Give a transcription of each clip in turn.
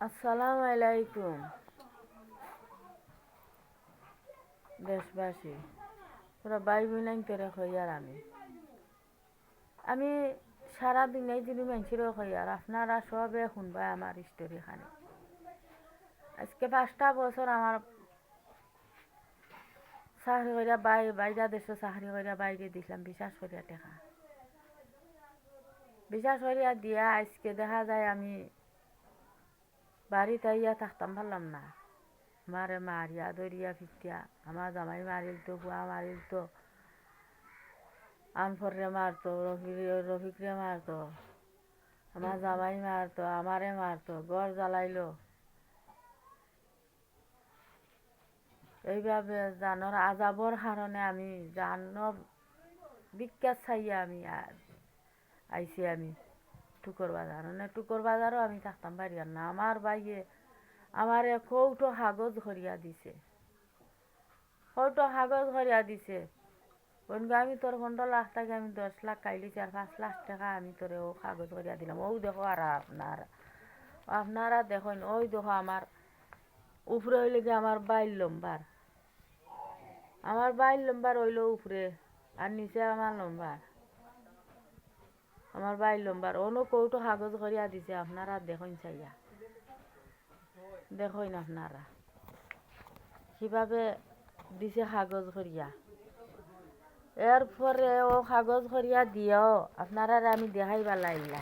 আসসালামু আলাইকুম দেশবাসী, তোরা ভাই বোনাই তোরে খইয়ার আমি সারা দিন এই দিনই মানুষেরও খইয়ার আপনারা সবে শুনবা আমার স্টোরি খানে। আজকে 5টা বছর আমার চাকরি করিয়া বাইরা দেশে চাকরি করিয়া বাইরে দিছিলাম বিশ্বাস করিয়া টেকা বিশ্বাস করিয়া দিয়া আজকে দেখা যায় আমি বাড়িতে আইয়া থাকতাম পারলাম না। আমারে মারিয়া ধরিয়া ফিটিয়া আমার জামাই মারিল তো, বুয়া মারিল তো, আনফরে মারতো, রফিকরে মারতো, আমার জামাই মারতো, আমারে মারতো, ঘর জ্বালাইলো। এইভাবে জানোর আজাবর কারণে আমি জানো বিখ্যাত চাইয়া আমি আইছি আমি টুকর বাজার, টুকর বাজারও আমি থাকতাম পারিয়ার না। আমার বাইয়ে আমারে কৌটো কাগজ করিয়া দিছে, কৌটো কাগজ করিয়া দিছে। বনগো আমি তোর 15 লাখ টাকা, আমি 10 লাখ কাইলি 4-5 লাখ টাকা আমি তোরে ও কাগজ করিয়া দিলাম। ও দেখো আর আপনারা দেখুন, ওই দেখো আমার উপরে হইলে গিয়ে আমার বাইর লম্বার, আমার বাইর লম্বার হইলো উপরে, আর নিচে আমার লম্বার, আমার বাইর লম্বার। অন্য কৌটো কাগজ করিয়া দিছে, আপনারা দেখুন চাইয়া দেখুন আপনারা কিভাবে দিছে কাগজ করিয়া। এরপরে ও কাগজ করিয়া দিও আপনারা আমি দেখাই বালাইলা,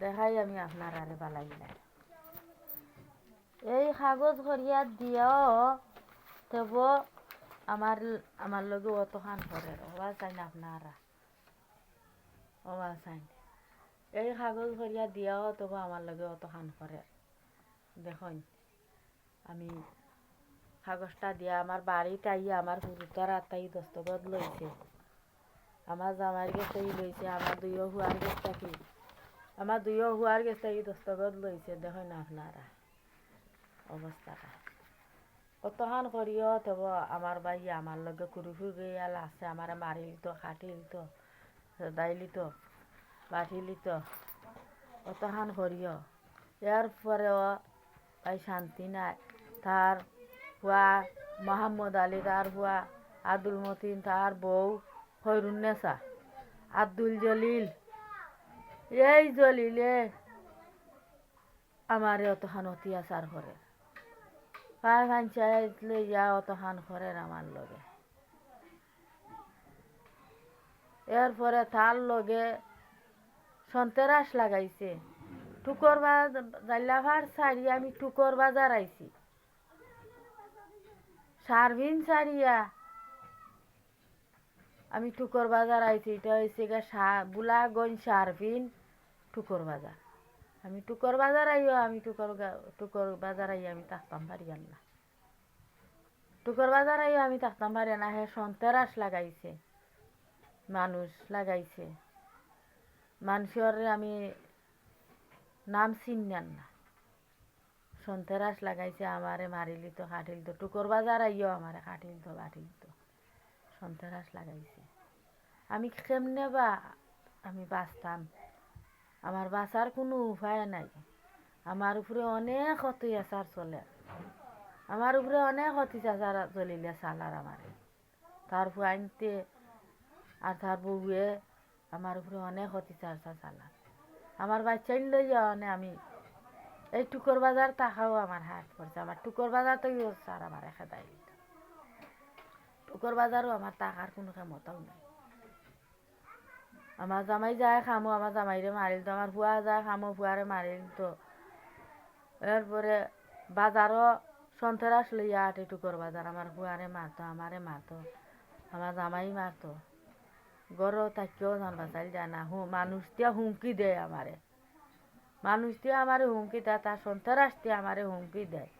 দেখাই আমি আপনারা বালাইলা। এই কাগজ করিয়া দিও তব আমার লগে অত খান করে ওবা চাই না আপনারা, ওবা চাই এই কাগজ করিয়া দিও তবু আমার লগে অত খান করে। দেখুন আমি কাগজটা দিয়া আমার বাড়িতে আইয়া আমার হুরুতার আত্মাই দস্তখত লইছে, আমার জামাইয়ের গেছে লইছে, আমার দুইও হুয়ার গেছে কি, আমার দুইও হুয়ার গেছে দস্তখত লইছে। দেখুন আপনারা অবস্থাটা কতখান করিও তব আমার ভাই আমার লগে কুরুফু গিয়াল আছে, আমার মারিল তো, খাটিল তো, দাইলি তো, বাঠিলি তো, কতখান করিও। এরপরেও ভাই শান্তি নাই। তার হুয়া মোহাম্মদ আলী, তার হুয়া আব্দুল মতিন, তার বউ খৈরুন্নেসা, আব্দুল জলিল, এই জলিলে আমারে অতখান অত্যাচার করে, পঞ্চায়েত লইয়া অতখান করেন আমার লগে। এরপরে তার লগে সন্তেরাস লাগাইছে। টুকর বাজার জাল্লাভার ছাড়িয়া আমি টুকর বাজার আইছি, সারভিন ছাড়িয়া আমি টুকর বাজার আইছি। এটা হয়েছে গা বুলাগঞ্জ সারভিন টুকর বাজার। আমি টুকর বাজার আইও, আমি টুকর বাজার আইয়া আমি থাকতাম পারিয়ান না, টুকর বাজার আইও আমি থাকতাম পারি না। হে সন্তেরাস লাগাইছে, মানুষ লাগাইছে, মানুষের আমি নাম চিনান না। সন্তেরাস লাগাইছে, আমারে মারিলি তো, কাটিল তো। টুকর বাজার আইও আমারে কাটিল তো, বাটিল তো, সন্তেরাস লাগাইছে। আমি কেমনে বা আমি বাঁচতাম, আমার বাঁচার কোনো উপায় নাই। আমার উপরে অনেক অত্যাচার চলে, আমার উপরে অনেক অত্যাচার চলিলে চালার আমারে। তার ফুয়াইনতে আর তার বউয়ে আমার উপরে অনেক অত্যাচার চালার। আমার বাচ্চাই লইয়া আমি এই টুকর বাজার টাকাও আমার হাত পড়ছে। আমার টুকর বাজার তো স্যার আমার খেদাই, টুকর বাজারও আমার টাকার কোনো ক্ষমতাও নাই। আমার জামাই যায় খামো, আমার জামাইরে মারিল তো, আমার ফুয়া যায় খামো, ফুয়ারে মারিল তো। এরপরে বাজারও সন্তেরাস লইয়া আটে টুকর বাজার, আমার ফুয়ারে মারতো, আমারে মারতো, আমার জামাই মারতো। গরও তাকেও জানবা চাইল যায় না, মানুষ দিয়া হুমকি দেয় আমারে, মানুষ দিয়ে আমারে হুমকি দেয়, তার সন্তেরাস দিয়ে আমারে হুমকি দেয়,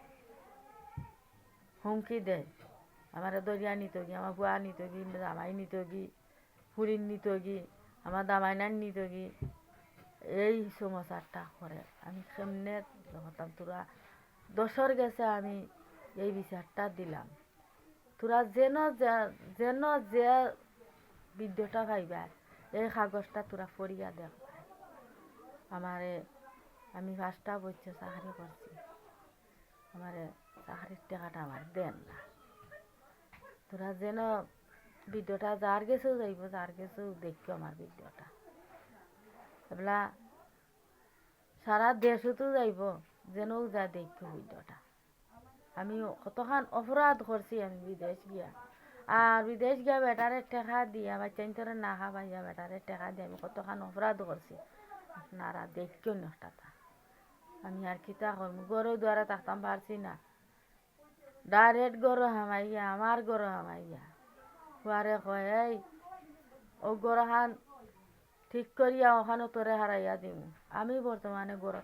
হুমকি দেয়। আমারে দরিয়া নিত গি, আমার বুয়া নিত গি, জামাই নিত গি, ফুরিন নিত গি, আমার দামাইনান নিত গি। এই সমস্যাটা করে আমি কেমনে হতাম। তোরা দশর গেছে আমি এই বিচারটা দিলাম, তোরা যেন যে বিদ্যুৎটা পাইবা এই কাগজটা তোরা পড়িয়া দেখ। আমারে আমি 5টা বছর চাকরি করছি, আমার চাকরির টাকাটা আমার দেন না। তোরা যেন ভিডিওটা যার গেছেও যাইব, যার গেছেও দেখো আমার ভিডিওটা, এবেলা সারা দেশতো যাইব, যেনও যা দেখো ভিডিওটা। আমি কতখান অপরাধ করছি আমি বিদেশ গিয়া, আর বিদেশ গিয়া বেটারে টেকা দিয়া বাচ্চাইন তোরে না খাবাইয়া বেটারে টেকা দিয়ে আমি কতখান অপরাধ করছি, আপনারা দেখো নষ্টাটা। আমি আর কিতা করবো, গরু দ্বারা থাকতাম পারছি না, ডাইরেক্ট গরু হামাইয়া আমার গরু হামাইয়া কুয়ারে কয় এই ও গরহান ঠিক করিয়া ওখানে তোরে হারাইয়া দিম। আমি বর্তমানে গরু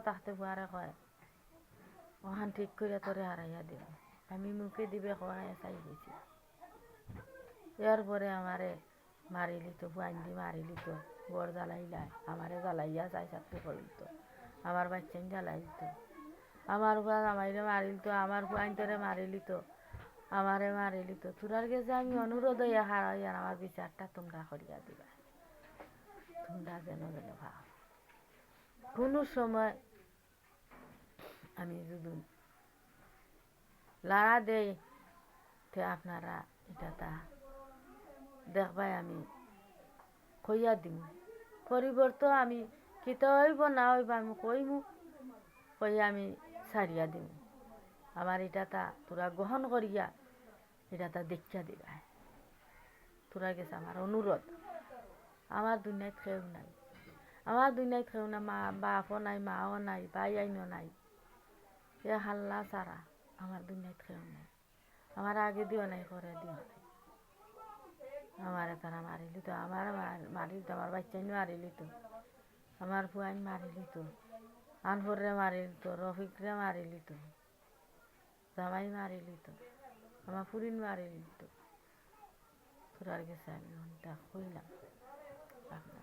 থাকতে কুয়ারে কয় ওখান ঠিক করিয়া তোরে হারাইয়া দিম। আমি মুখে দিবে কয় চাই গেছি। এরপরে আমারে মারিলিত, ফুয়াইন্দি মারিলিত, গড় জ্বালাইলাই, আমারে জ্বালাইয়া চাই চাকরি করিত, আমার বাচ্চাই জ্বালাইত, আমার ফুয়া জামাইরে মারিলিত, আমার ফুয়াইন্তরে মারিলিত, আমারে মারিলিত। তোরার গেছে আমি অনুরোধ হইয়া হারাইয়া আমার বিচারটা তোমরা করিয়া দিবা, তোমরা যেন ভাব। কোনো সময় আমি যদি লাড়া দেই তে আপনারা এটা তা দেখবাই আমি কইয়া দিম। পরিবর্তন আমি কিতা হইব না হইব আমি কইমু, কইয়া আমি ছাড়িয়া দিম। আমার এটা তা তোরা গ্রহণ করিয়া এটা তা দেখিয়া দিবা। তোরা গেছে আমার অনুরোধ। আমার দুনিয়াত কেউ নাই, আমার দুনিয়াত কেউ না, মা বাপও নাই, মাও নাই, ভাই আইনও নাই, এ হাল্লা ছাড়া আমার দুনিয়াত কেউ নাই। আমার আগে দিও নাই, পরে দিও নাই। আমারে তারা মারিলি তো, আমার মারিল তো, আমার বাচ্চাইন মারিলি তো, আমার ফুয়াইন মারিলি তো, আনফরে মারিলি তো, রফিকরে মারিলি তো, জামাই মারিলি তো, আমার ফুরিন মারিলি তো। তোরার গেছে আমি কইলাম আপনার